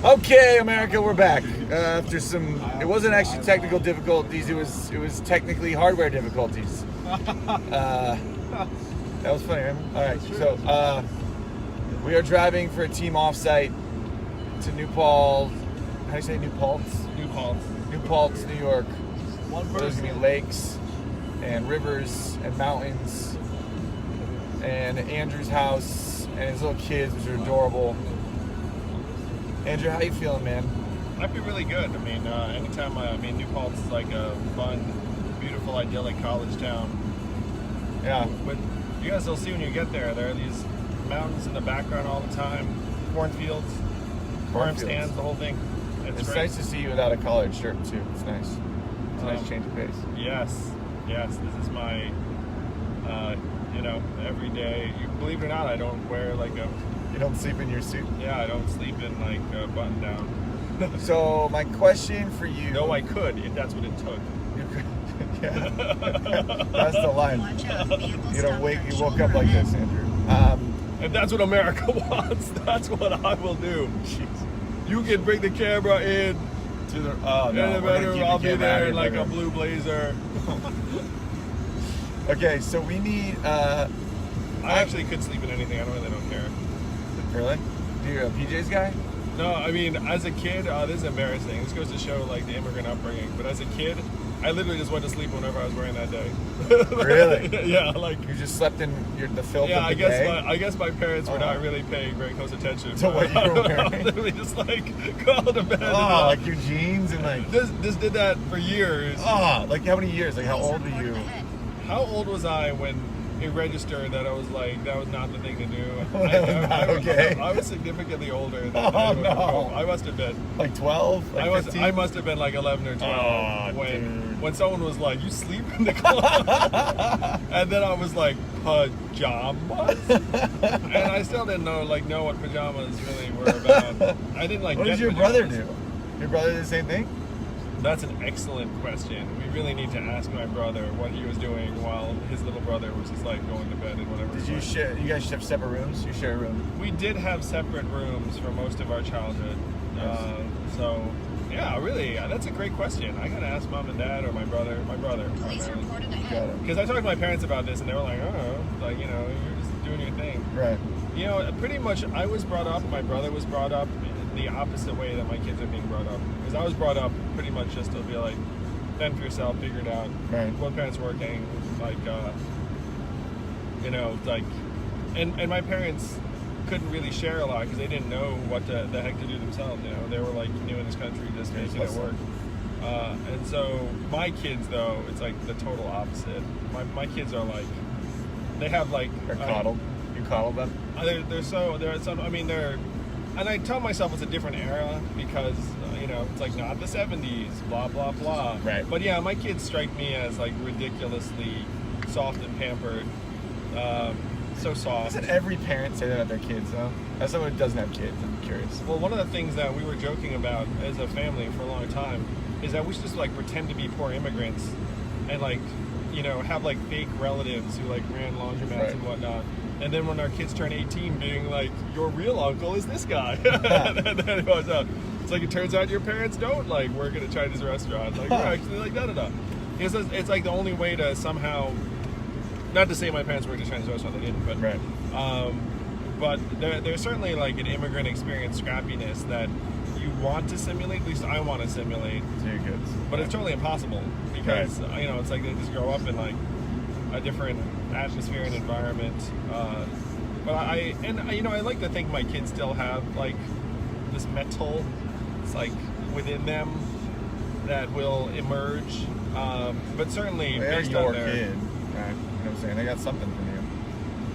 Okay, America, we're back. After some, it wasn't actually technical difficulties. It was technically hardware difficulties. That was funny, right? All right, so we are driving for a team offsite to New Paltz. How do you say New Paltz? New Paltz. New Paltz, New York. One There's person. gonna be lakes and rivers and mountains and Andrew's house and his little kids, which are adorable. Andrew, how you feeling, man? I feel really good. I mean, anytime New Paltz is like a fun, beautiful, idyllic college town. Yeah. But you guys will see when you get there. There are these mountains in the background all the time, cornfields, farm stands, the whole thing. It's great. nice to see you without a collared shirt too. It's nice. It's a nice change of pace. Yes. This is my, every day. Believe it or not, I don't wear like a. You don't sleep in your suit. Yeah, I don't sleep in like a button down. So my question for you. No, I could if that's what it took. You could. Yeah. That's the line. You woke up like this, Andrew. If that's what America wants, that's what I will do. Jeez. You can bring the camera in. To the oh no, In the bedroom, I'll be there in like a blue. blue blazer. Okay, so we need. I actually could sleep in anything. I really don't care. Really? Do you a PJs guy? No, I mean, as a kid, this is embarrassing. This goes to show like the immigrant upbringing. But as a kid, I literally just went to sleep whenever I was wearing that day. Really? Yeah, like. You just slept in the filth Yeah, of the day? I guess my parents were not really paying very close attention to what you were wearing. I literally just like go to bed. Oh, like your jeans and like. This did that for years. Oh, like how many years? Like how old were you? How old was I when it registered that I was like that was not the thing to do? Okay. I was significantly older than Oh, no. I must have been. Like 12? Like 15? I must have been like 11 or 12 Oh, when someone was like, "You sleep in the club," and then I was like, "Pajamas," and I still didn't know what pajamas really were about. I didn't like. What get did your pajamas. brother do? Your brother did the same thing? That's an excellent question. We really need to ask my brother what he was doing while his little brother was just like going to bed and whatever. Did you share? You guys have separate rooms? You share a room? We did have separate rooms for most of our childhood. Yes. So, yeah, really, that's a great question. I gotta ask mom and dad or my brother Got it. because I talked to my parents about this and they were like, "Oh, like you're just doing your thing." Right. Pretty much. I was brought up. My brother was brought up the opposite way that my kids are being brought up. Because I was brought up pretty much just to be like, fend for yourself, figure it out. Right. Both parents working, like, and my parents couldn't really share a lot because they didn't know what the heck to do themselves. They were like new in this country, just making it work. And so my kids, though, it's like the total opposite. My kids are like, they have like. They're coddled. You coddle them? And I tell myself it's a different era because, it's like not the 70s, blah, blah, blah. Right. But yeah, my kids strike me as like ridiculously soft and pampered. So soft. Doesn't every parent say that about their kids, though? As someone who doesn't have kids, I'm curious. Well, one of the things that we were joking about as a family for a long time is that we should just like pretend to be poor immigrants and like, have like fake relatives who like ran laundromats and whatnot. And then when our kids turn 18, being like, your real uncle is this guy. And then it goes out. It's like, it turns out your parents don't like work at a Chinese restaurant. Like, we're actually like, da-da-da. It's like the only way to somehow, not to say my parents worked at a Chinese restaurant, they didn't, but Right. but there's certainly like an immigrant experience scrappiness that you want to simulate, at least I want to simulate. To your kids. But it's totally impossible because, it's like they just grow up in like a different atmosphere and environment. But I like to think my kids still have like this metal, it's like within them that will emerge. But certainly They're based your on their kid. Right. You know what I'm saying? They got something from you.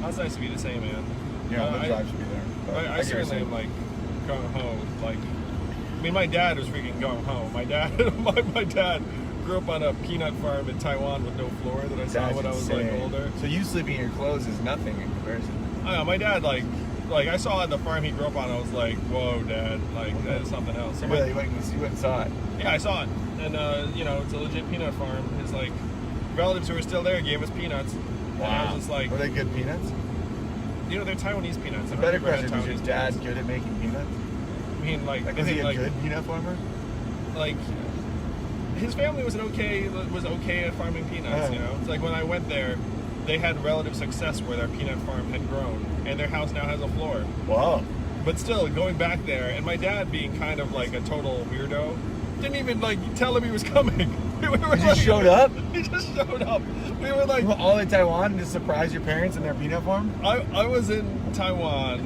That's nice to be the same, man. Yeah, the drive should be there. But I certainly am like going home. Like, I mean, my dad was freaking going home. My dad, my dad grew up on a peanut farm in Taiwan with no floor that I saw when I was like older. So you sleeping in your clothes is nothing in comparison. I know, my dad like I saw on the farm he grew up on. I was like, whoa, Dad, like that is something else. So Really, you went and saw it. Yeah, I saw it, and it's a legit peanut farm. His like relatives who were still there gave us peanuts. Wow. And I was just like, were they good peanuts? they're Taiwanese peanuts. The better question is your dad good at making peanuts? mean, like, Like, was he a good peanut farmer? Like, his family was okay at farming peanuts. You know, it's like when I went there, they had relative success where their peanut farm had grown, and their house now has a floor. Wow. But still, going back there, and my dad being kind of like a total weirdo, didn't even like tell him he was coming. We were He just showed up? He just showed up. We were like, all in Taiwan to surprise your parents in their peanut farm? I was in Taiwan,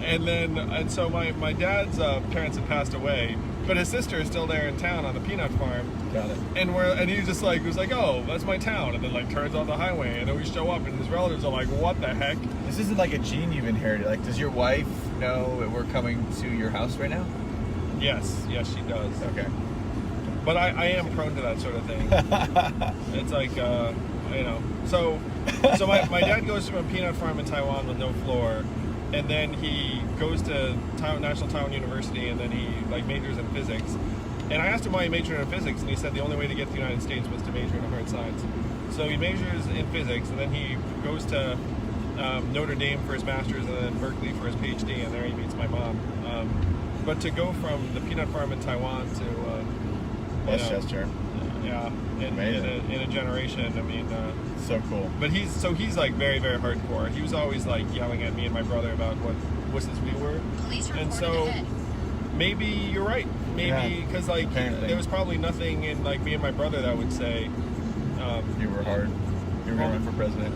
and so my dad's parents had passed away, but his sister is still there in town on the peanut farm. Got it. And he was like, oh, that's my town, and then like turns off the highway, and then we show up, and his relatives are like, what the heck? This isn't like a gene you've inherited. Like, does your wife know that we're coming to your house right now? Yes, she does. Okay. But I am prone to that sort of thing. It's like, you know. So my dad goes to a peanut farm in Taiwan with no floor, and then he goes to National Taiwan University, and then he like majors in physics. And I asked him why he majored in physics, and he said the only way to get to the United States was to major in hard science. So he majors in physics, and then he goes to Notre Dame for his master's, and then Berkeley for his PhD, and there he meets my mom. But to go from the peanut farm in Taiwan to Westchester. Yeah, in a generation. I mean, so cool. But he's like very, very hardcore. He was always like yelling at me and my brother about what wishes we were. And so maybe you're right. Maybe because like there was probably nothing in like me and my brother that would say you were hard. You were going to run for president.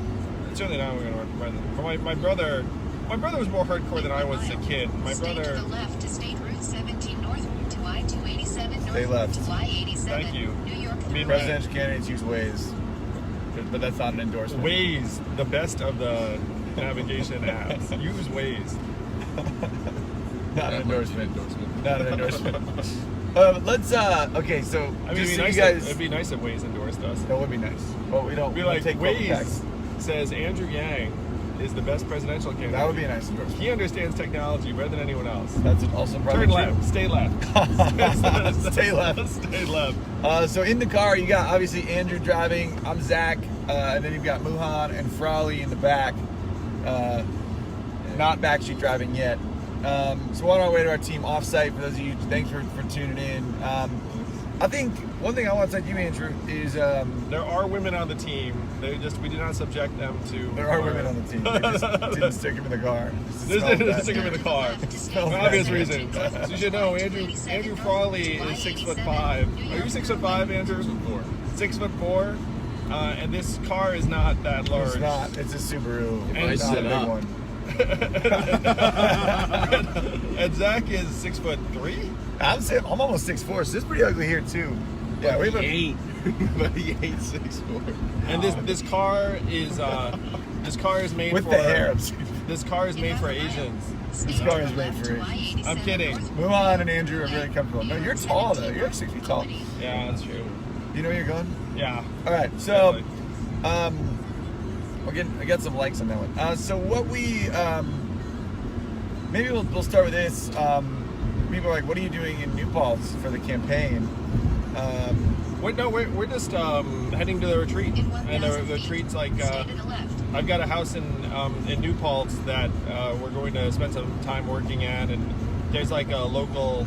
Certainly not going to run for president. For my brother was more hardcore than I was as a kid. My brother. Stay to the left to State Route 17 northward to I-287 Stay left. to I-87. Thank you. New York. I mean, presidential candidates use Waze, but that's not an endorsement. Waze, the best of the navigation apps. Use Waze. Not an endorsement. Not an endorsement. Let's okay. So I mean, it'd be nice if Waze endorsed us. That would be nice. Well, we don't. Be like, take Waze says Andrew Yang is the best presidential candidate. That would be a nice endorsement. He understands technology better than anyone else. That's also probably Turn true. left. Stay left. Stay left. Stay left. So in the car, you got obviously Andrew driving. I'm Zach, and then you've got Muhan and Frawley in the back. Not backseat driving yet. So we're on our way to our team offsite. For those of you, thanks for tuning in. I think one thing I want to say to you, Andrew, is there are women on the team. We did not subject them to. There are women on the team. They just didn't stick them in the car. Just stick them in the car. For obvious bad. reasons. So you should know, Andrew Frawley is 6'5". Are you 6'5", Andrew? 6'4". 6'4", and this car is not that large. It's not. It's a Subaru. And It's not a big one. And Zach is 6'3". I'm almost 6'4", so it's pretty ugly here too. Yeah, we have He ain't 6'4". And this car is made with for the hair. This car is made for Asians. This car is made for Asians. I'm kidding. Muhan and Andrew are really comfortable. No, you're tall though. You're like 6 feet tall. Yeah, that's true. You know where you're going? Yeah. All right, so I got some likes on that one. So what we maybe we'll start with this. People are like, what are you doing in New Paltz for the campaign? We're just heading to the retreat, and the retreat's like I've got a house in New Paltz that we're going to spend some time working at, and there's like a local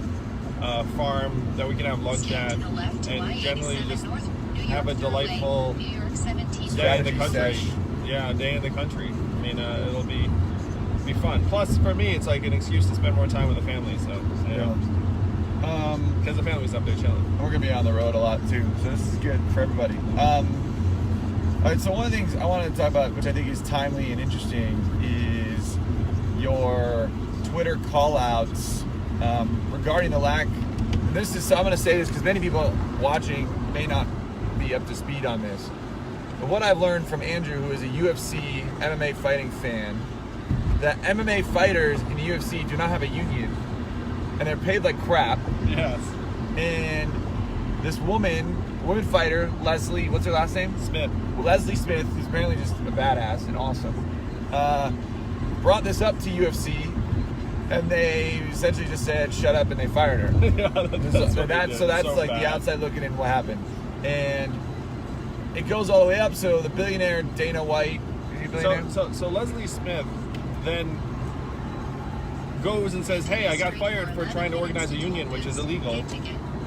farm that we can have lunch at, and generally just have a delightful day in the country. Yeah, day in the country. I mean, it'll be fun. Plus, for me, it's like an excuse to spend more time with the family. So, you know, because the family's up there chilling. We're gonna be on the road a lot too, so this is good for everybody. All right, so one of the things I wanted to talk about, which I think is timely and interesting, is your Twitter call-outs regarding the lack. So I'm going to say this because many people watching may not be up to speed on this. But what I've learned from Andrew, who is a UFC MMA fighting fan, that MMA fighters in the UFC do not have a union, and they're paid like crap. Yes. And this woman fighter, Leslie, what's her last name? Smith. Leslie Smith, who's apparently just a badass and awesome, brought this up to UFC, and they essentially just said, shut up, and they fired her. Yeah, that's so that's like bad. the outside looking in what happened. And it goes all the way up, so the billionaire Dana White, is he a billionaire? So Leslie Smith then goes and says, hey, I got fired for trying to organize a union, which is illegal.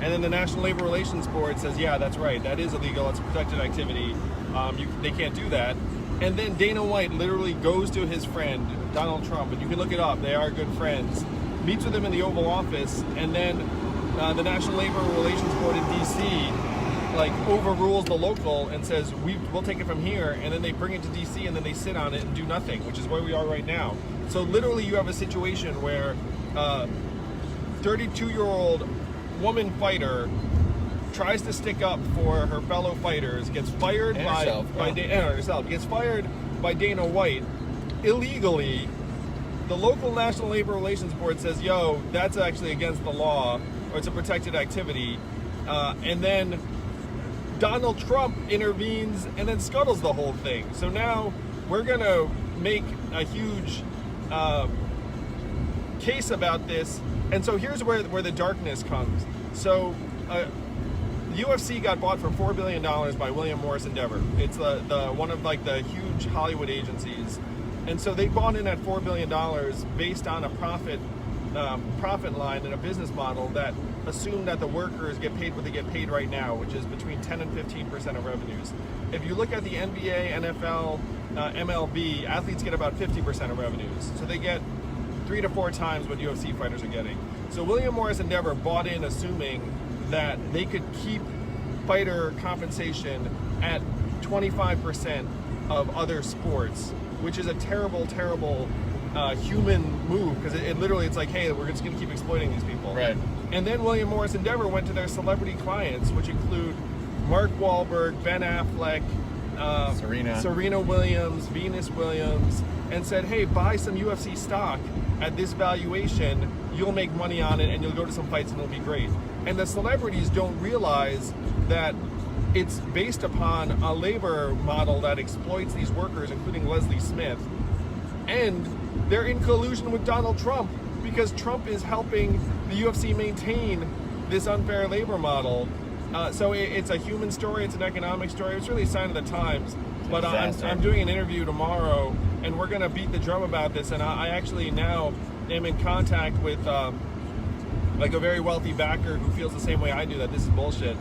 And then the National Labor Relations Board says, yeah, that's right, that is illegal, it's a protected activity, they can't do that. And then Dana White literally goes to his friend, Donald Trump, and you can look it up, they are good friends, meets with him in the Oval Office, and then the National Labor Relations Board in DC like overrules the local and says, we'll take it from here, and then they bring it to DC and then they sit on it and do nothing, which is where we are right now. So literally you have a situation where 32-year-old woman fighter tries to stick up for her fellow fighters, gets fired gets fired by Dana White illegally. The local National Labor Relations Board says, yo, that's actually against the law, or it's a protected activity, and then Donald Trump intervenes and then scuttles the whole thing. So now we're gonna make a huge case about this, and so here's where the darkness comes. So UFC got bought for $4 billion by William Morris Endeavor. It's the one of like the huge Hollywood agencies, and so they bought in at $4 billion based on a profit line and a business model that assumed that the workers get paid what they get paid right now, which is between 10 and 15% of revenues. If you look at the NBA, NFL, MLB, athletes get about 50% of revenues, so they get 3 to 4 times what UFC fighters are getting. So William Morris Endeavor bought in assuming that they could keep fighter compensation at 25% of other sports, which is a terrible, terrible human move, because it literally, it's like, hey, we're just going to keep exploiting these people. Right. And then William Morris Endeavor went to their celebrity clients, which include Mark Wahlberg, Ben Affleck, Serena Williams, Venus Williams, and said, hey, buy some UFC stock at this valuation, you'll make money on it, and you'll go to some fights and it'll be great. And the celebrities don't realize that it's based upon a labor model that exploits these workers, including Leslie Smith, and they're in collusion with Donald Trump, because Trump is helping the UFC maintain this unfair labor model. So it's a human story, it's an economic story, it's really a sign of the times. But I'm doing an interview tomorrow, and we're going to beat the drum about this, and I actually now am in contact with like a very wealthy backer who feels the same way I do, that this is bullshit,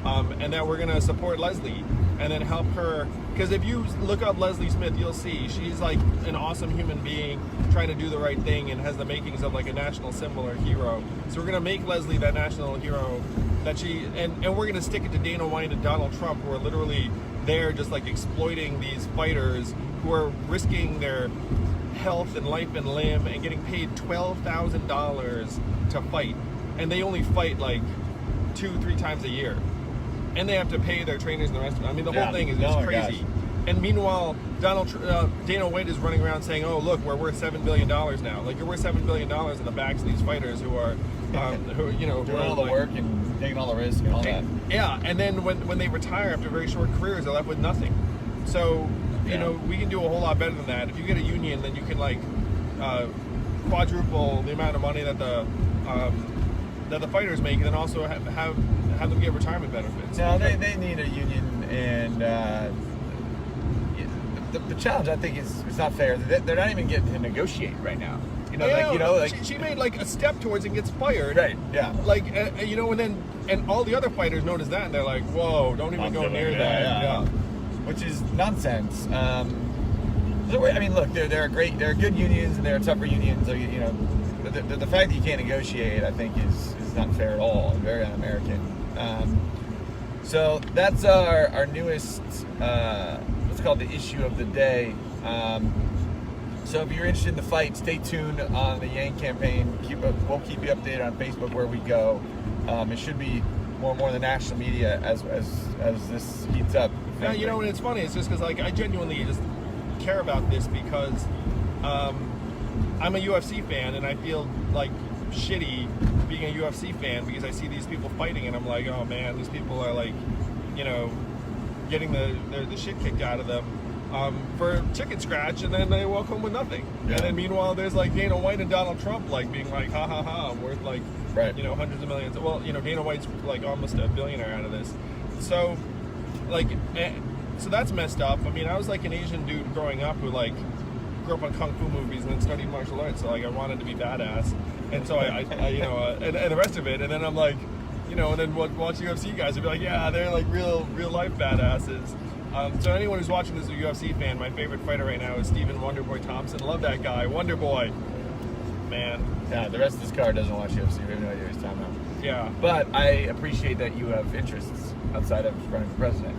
and that we're going to support Leslie and then help her. Because if you look up Leslie Smith, you'll see she's like an awesome human being trying to do the right thing and has the makings of like a national symbol or hero. So we're going to make Leslie that national hero that she, and we're going to stick it to Dana White and Donald Trump, who are literally there just like exploiting these fighters who are risking their health and life and limb and getting paid $12,000 to fight. And they only fight like 2-3 times a year. And they have to pay their trainers and the rest of it. I mean, the whole thing is just crazy. Gosh. And meanwhile, Dana White is running around saying, "Oh, look, we're worth $7 billion now." Like, you're worth $7 billion in the backs of these fighters who are, doing all the work and taking all the risk and all that. Yeah, and then when they retire after very short careers, they're left with nothing. So, you know, we can do a whole lot better than that. If you get a union, then you can like quadruple the amount of money that the fighters make, and then also have them get retirement benefits. No, they need a union, and the challenge, I think, is it's not fair. They're not even getting to negotiate right now. She made like a step towards it and gets fired. Right. Yeah. Like and all the other fighters notice that, and they're like, "Whoa, don't even go near that." Yeah. Which is nonsense. So, I mean, look, there are good unions and there are tougher unions. So, you know, the fact that you can't negotiate, I think, is not fair at all and very un-American. So that's our newest, what's called the issue of the day. So if you're interested in the fight, stay tuned on the Yang campaign. We'll keep you updated on Facebook where we go. It should be more and more in the national media as this heats up. Yeah, you know, and it's funny. It's just because like I genuinely just care about this because I'm a UFC fan, and I feel like shitty being a UFC fan because I see these people fighting, and I'm like, oh man, these people are like, you know, getting the shit kicked out of them for a chicken scratch, and then they walk home with nothing. Yeah. And then meanwhile, there's like Dana White and Donald Trump like being like, ha ha ha, I'm worth like, you know, hundreds of millions. Well, you know, Dana White's like almost a billionaire out of this. So, like, so that's messed up. I mean, I was like an Asian dude growing up who like grew up on kung fu movies and then studied martial arts, so like I wanted to be badass, and so I you know, and the rest of it, and then I'm like, you know, and then watch UFC guys, I'd be like, yeah, they're like real life badasses. So anyone who's watching this is a UFC fan, my favorite fighter right now is Stephen Wonderboy Thompson. Love that guy, Wonderboy, man. Yeah, the rest of this car doesn't watch UFC. We have no idea what he's talking about. Yeah. But I appreciate that you have interests outside of running for president.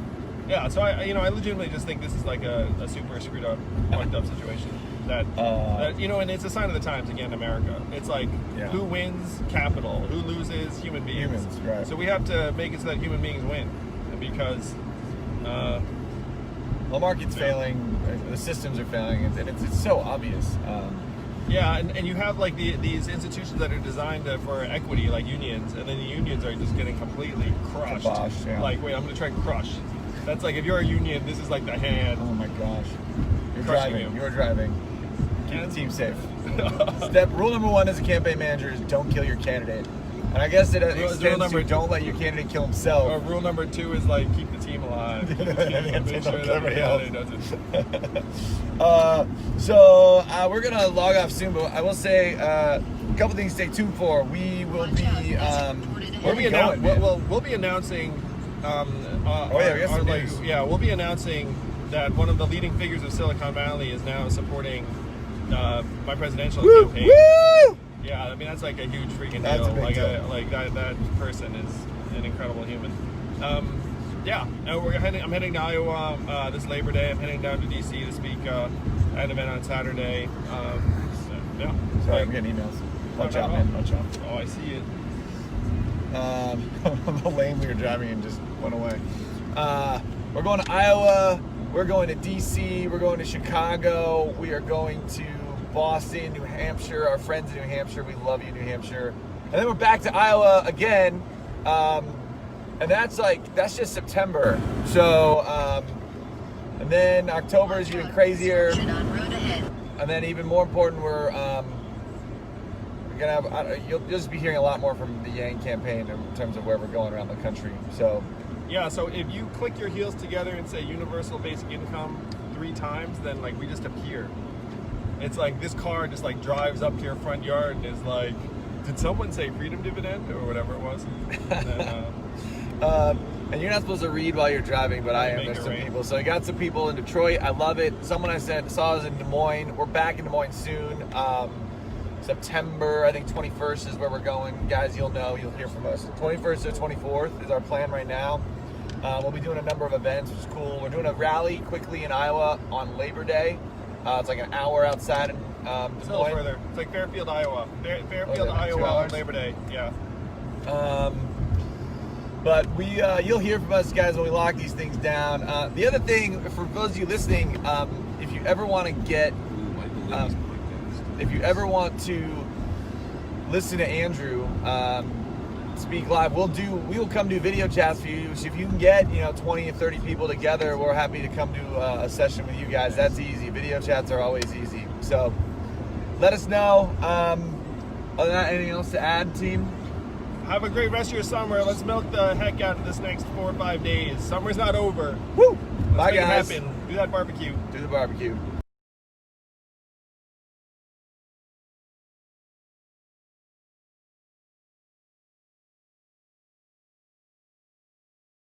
Yeah, so I legitimately just think this is like a super screwed up, fucked up situation. That you know, and it's a sign of the times again, America. It's like who wins? Capital. Who loses? Human beings. Humans, right. So we have to make it so that human beings win, because the market's failing, the systems are failing, and it's so obvious. Yeah, and you have like these institutions that are designed for equity, like unions, and then the unions are just getting completely crushed. Kaboshed, yeah. Like, wait, I'm going to try and crush. That's like, if you're a union, this is like the hand. Oh my gosh. You're Crushing driving. you. You're driving. Keep the team safe. Rule number one as a campaign manager is don't kill your candidate. And I guess it extends to don't let your candidate kill himself. Rule number 2 is like keep the team alive. Keep the team, make sure that everybody doesn't. So we're gonna log off soon, but I will say a couple things to stay tuned for. We will be we'll be announcing. We'll be announcing that one of the leading figures of Silicon Valley is now supporting my presidential campaign. Woo! Yeah, I mean that's like a huge freaking That's deal. a big deal. That person is an incredible human. Yeah, and I'm heading to Iowa this Labor Day. I'm heading down to DC to speak at an event on Saturday. Yeah. Sorry, I'm getting emails. Watch out, man. Watch out. Oh, I see it. The lane we were driving in just went away. We're going to Iowa. We're going to DC. We're going to Chicago. We are going to Boston, New Hampshire. Our friends in New Hampshire. We love you, New Hampshire. And then we're back to Iowa again. And that's just September. So, and then October is even crazier. And then even more important, we're gonna have, you'll just be hearing a lot more from the Yang campaign in terms of where we're going around the country. So, yeah. So if you click your heels together and say universal basic income 3 times, then like we just appear. It's like this car just like drives up to your front yard and is like, did someone say freedom dividend or whatever it was? And then, and you're not supposed to read while you're driving, but I am. There's some people. So I got some people in Detroit. I love it. Someone I saw is in Des Moines. We're back in Des Moines soon. September, I think 21st is where we're going. Guys, you'll know. You'll hear from us. 21st to 24th is our plan right now. We'll be doing a number of events, which is cool. We're doing a rally quickly in Iowa on Labor Day. It's like an hour outside in Des Moines. It's a little further. It's like Fairfield, Iowa. Fairfield, Iowa on Labor Day. Yeah. But you'll hear from us guys when we lock these things down. The other thing, for those of you listening, if you ever want to get, if you ever want to listen to Andrew speak live, we will come do video chats for you. So if you can get 20 or 30 people together, we're happy to come do a session with you guys. That's easy. Video chats are always easy. So let us know. Other than that, anything else to add, team? Have a great rest of your summer. Let's milk the heck out of this next 4 or 5 days. Summer's not over. Woo! Let's Bye, make guys. it happen. Do that barbecue. Do the barbecue.